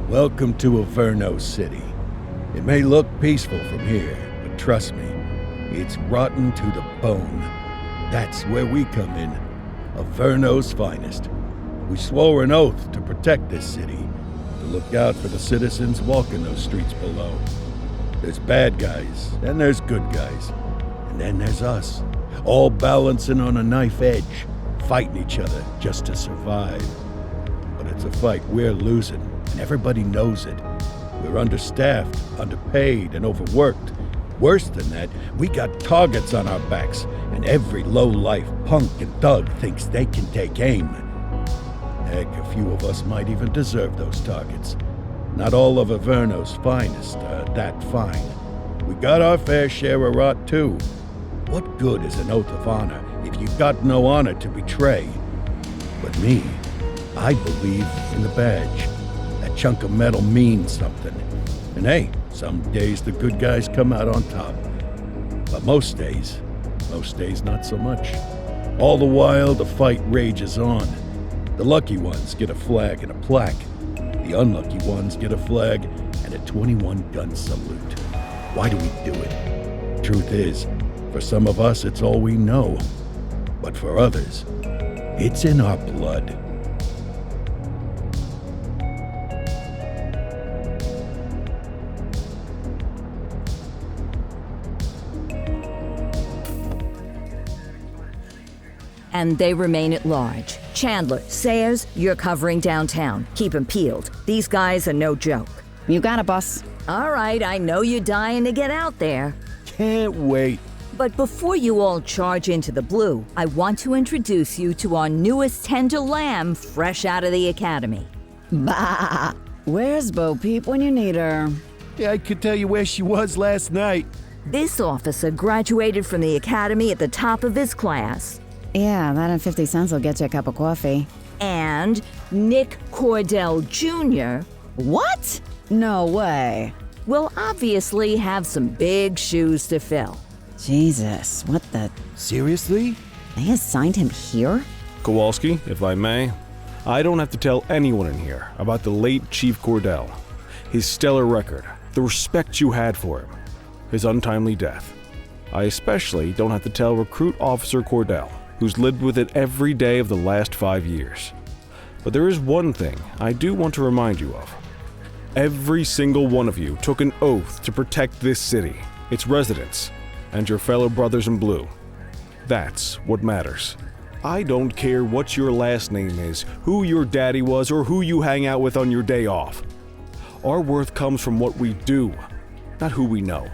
Welcome to Averno City. It may look peaceful from here, but trust me, it's rotten to the bone. That's where we come in. Averno's finest. We swore an oath to protect this city, to look out for the citizens walking those streets below. There's bad guys, and there's good guys. And then there's us, all balancing on a knife edge, fighting each other just to survive. But it's a fight we're losing, and everybody knows it. We're understaffed, underpaid, and overworked. Worse than that, we got targets on our backs, and every low-life punk and thug thinks they can take aim. Heck, a few of us might even deserve those targets. Not all of Averno's finest are that fine. We got our fair share of rot, too. What good is an oath of honor if you got no honor to betray? But me, I believe in the badge. That chunk of metal means something. And hey, some days the good guys come out on top. But most days not so much. All the while, the fight rages on. The lucky ones get a flag and a plaque. The unlucky ones get a flag and a 21-gun salute. Why do we do it? Truth is, for some of us, it's all we know. But for others, it's in our blood. And they remain at large. Chandler, Sayers, you're covering downtown. Keep 'em peeled. These guys are no joke. You got it, boss. All right, I know you're dying to get out there. Can't wait. But before you all charge into the blue, I want to introduce you to our newest tender lamb fresh out of the academy. Bah! Where's Bo Peep when you need her? Yeah, I could tell you where she was last night. This officer graduated from the academy at the top of his class. Yeah, that and 50 cents will get you a cup of coffee. And Nick Cordell Jr. What? No way. will obviously have some big shoes to fill. Jesus, what the... Seriously? They assigned him here? Kowalski, if I may, I don't have to tell anyone in here about the late Chief Cordell, his stellar record, the respect you had for him, his untimely death. I especially don't have to tell Recruit Officer Cordell, who's lived with it every day of the last 5 years. But there is one thing I do want to remind you of. Every single one of you took an oath to protect this city, its residents, and your fellow brothers in blue. That's what matters. I don't care what your last name is, who your daddy was, or who you hang out with on your day off. Our worth comes from what we do, not who we know.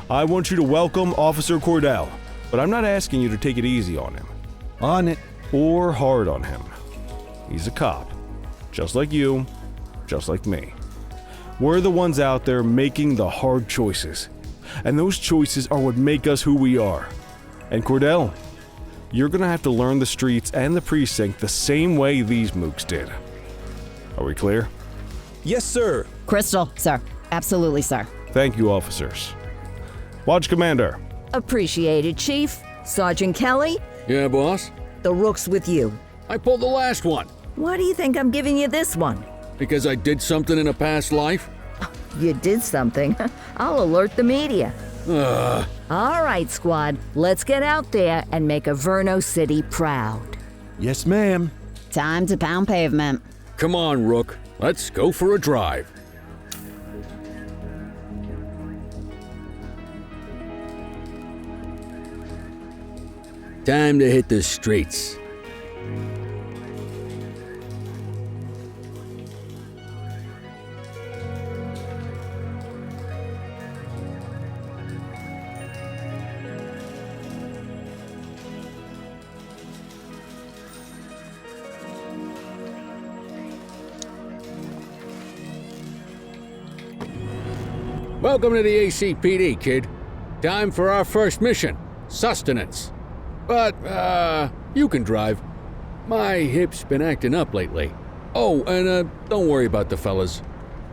I want you to welcome Officer Cordell, but I'm not asking you to take it easy on him. On it. Or hard on him. He's a cop, just like you, just like me. We're the ones out there making the hard choices, and those choices are what make us who we are. And Cordell, you're gonna have to learn the streets and the precinct the same way these mooks did. Are we clear? Yes, sir. Crystal, sir. Absolutely, sir. Thank you, officers. Watch Commander. Appreciated, Chief. Sergeant Kelly, Yeah, boss? the rook's with you. I pulled the last one. Why do you think I'm giving you this one? Because I did something in a past life? You did something. I'll alert the media. Ugh. All right, squad. Let's get out there and make Averno City proud. Yes, ma'am. Time to pound pavement. Come on, Rook. Let's go for a drive. Time to hit the streets. Welcome to the ACPD, kid. Time for our first mission, sustenance. But, you can drive. My hip's been acting up lately. Oh, and, don't worry about the fellas.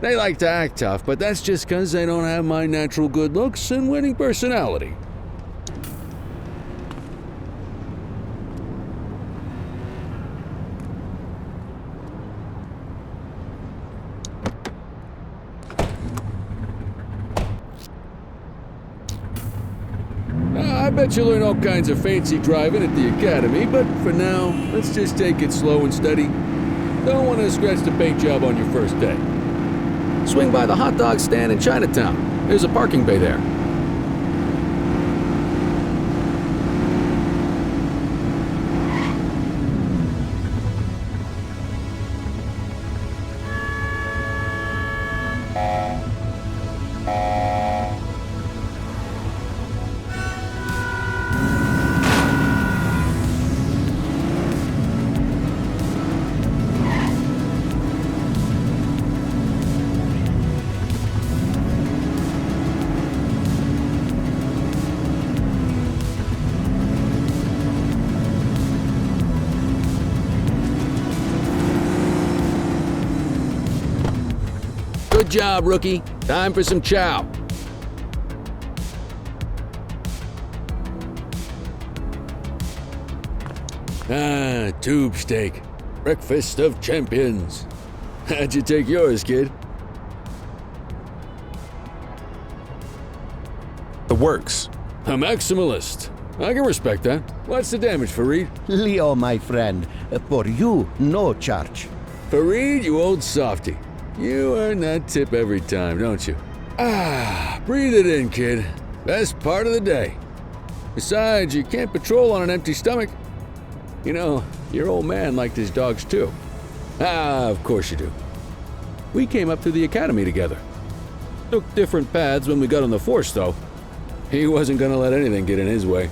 They like to act tough, but that's just 'cause they don't have my natural good looks and winning personality. I bet you'll learn all kinds of fancy driving at the academy, but for now, let's just take it slow and steady. Don't want to scratch the paint job on your first day. Swing by the hot dog stand in Chinatown. There's a parking bay there. Good job, rookie. Time for some chow. Ah, tube steak. Breakfast of champions. How'd you take yours, kid? The works. A maximalist. I can respect that. What's the damage, Fareed? Leo, my friend, for you, no charge. Fareed, you old softy. You earn that tip every time, don't you? Ah, breathe it in, kid. Best part of the day. Besides, you can't patrol on an empty stomach. You know, your old man liked his dogs too. Ah, of course you do. We came up through the academy together. Took different paths when we got on the force, though. He wasn't gonna let anything get in his way.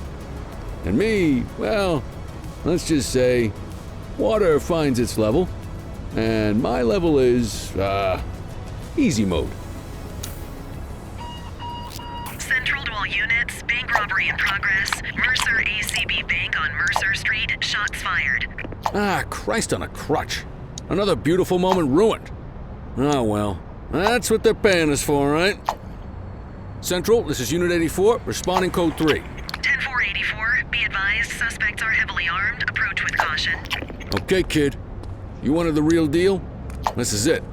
And me, well, let's just say, water finds its level. And my level is, easy mode. Central to all units, bank robbery in progress. Mercer ACB Bank on Mercer Street, shots fired. Ah, Christ on a crutch. Another beautiful moment ruined. Oh well, that's what they're paying us for, right? Central, this is Unit 84, responding code 3. 10-484, be advised, suspects are heavily armed, approach with caution. Okay, kid. You wanted the real deal? This is it.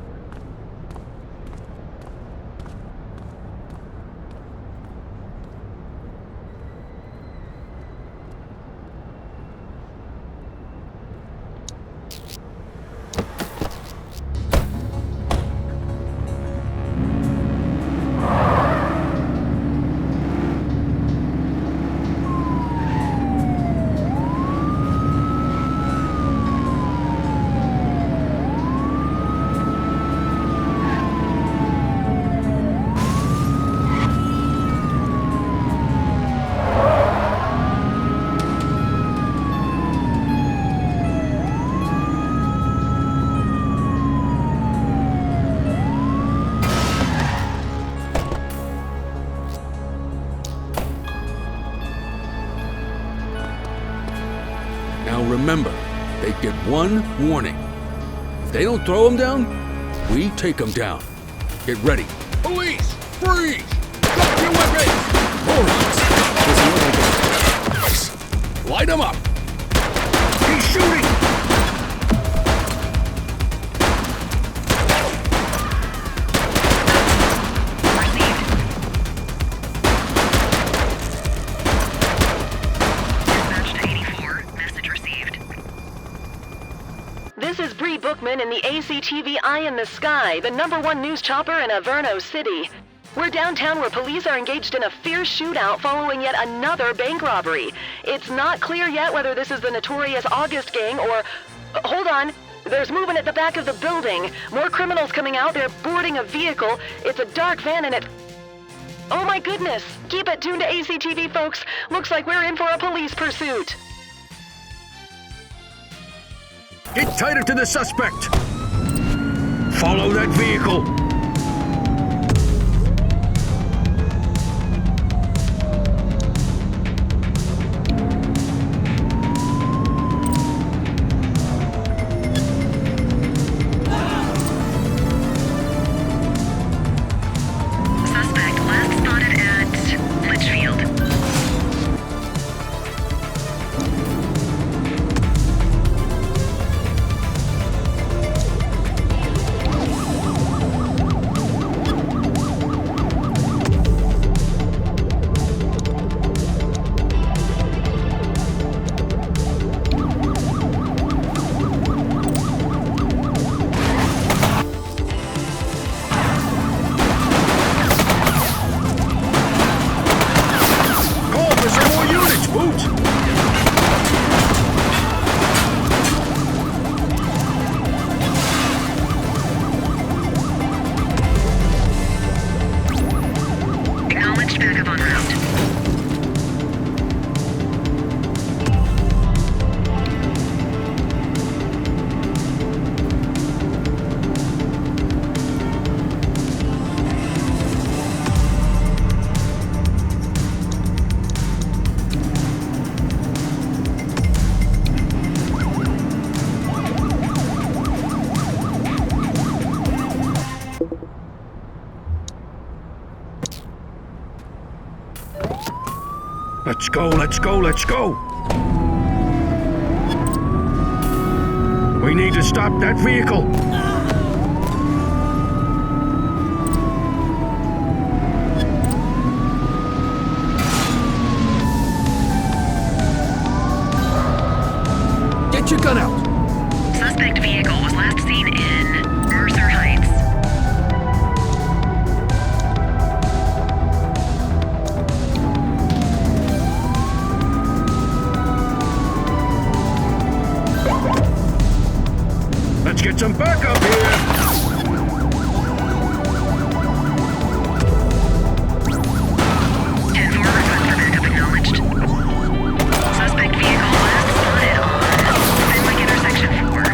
Now remember, they get one warning. If they don't throw them down, we take them down. Get ready. Police! Freeze! Drop your weapons! Morons! Light them up! He's shooting! This is Bree Bookman in the ACTV Eye in the Sky, the #1 news chopper in Averno City. We're downtown where police are engaged in a fierce shootout following yet another bank robbery. It's not clear yet whether this is the notorious August gang or... hold on. There's movement at the back of the building. More criminals coming out. They're boarding a vehicle. It's a dark van and it... oh my goodness. Keep it tuned to ACTV, folks. Looks like we're in for a police pursuit. Get tighter to the suspect! Follow that vehicle! Suspect last spotted at Litchfield. Let's go, let's go, let's go! We need to stop that vehicle! Get your gun out! Suspect vehicle was last seen in Mercer Heights. Let's get some backup here! 10-4, request for backup acknowledged. Suspect vehicle last spotted on Fenwick Intersection 4.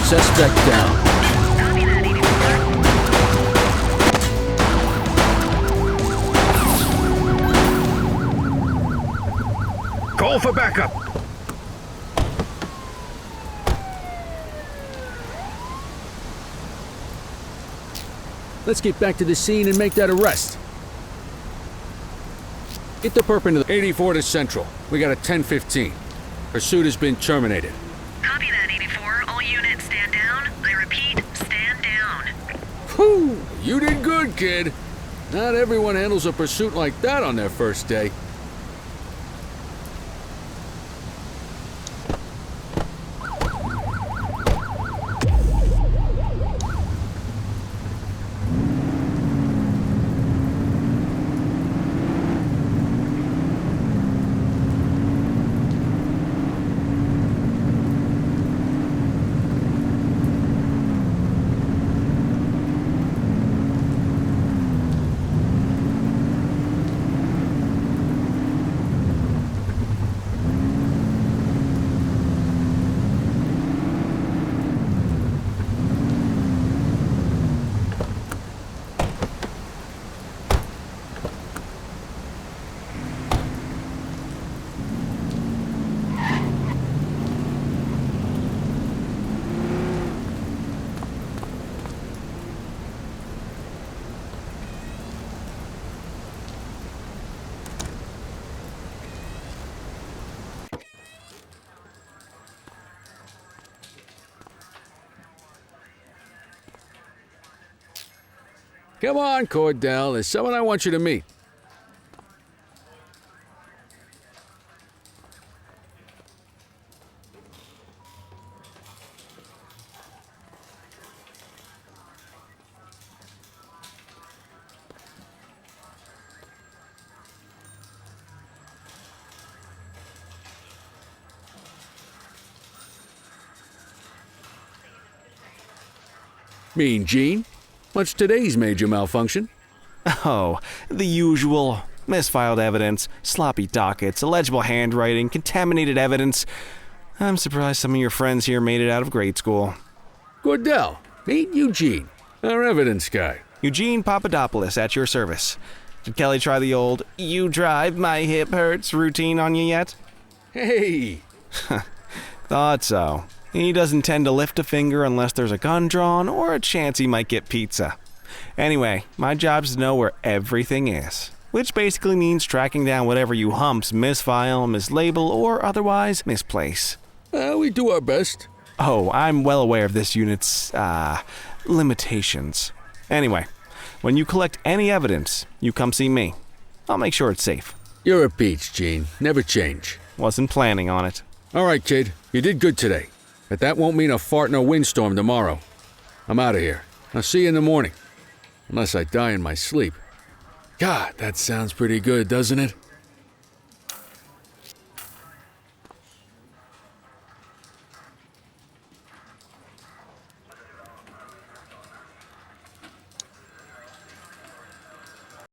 Suspect down. Copy that, 84. Call for backup! Let's get back to the scene and make that arrest. Get the perp into the 84 to Central. We got a 10-15. Pursuit has been terminated. Copy that, 84. All units stand down. I repeat, stand down. Whew! You did good, kid. Not everyone handles a pursuit like that on their first day. Come on, Cordell. There's someone I want you to meet. Mean Gene? What's today's major malfunction? Oh, the usual. Misfiled evidence, sloppy dockets, illegible handwriting, contaminated evidence. I'm surprised some of your friends here made it out of grade school. Cordell, meet Eugene, our evidence guy. Eugene Papadopoulos at your service. Did Kelly try the old, "you drive, my hip hurts" routine on you yet? Hey! Thought so. He doesn't tend to lift a finger unless there's a gun drawn or a chance he might get pizza. Anyway, my job's to know where everything is, which basically means tracking down whatever you humps misfile, mislabel, or otherwise misplace. We do our best. Oh, I'm well aware of this unit's, limitations. Anyway, when you collect any evidence, you come see me. I'll make sure it's safe. You're a peach, Gene. Never change. Wasn't planning on it. All right, kid. You did good today. But that won't mean a fart in a windstorm tomorrow. I'm out of here. I'll see you in the morning. Unless I die in my sleep. God, that sounds pretty good, doesn't it?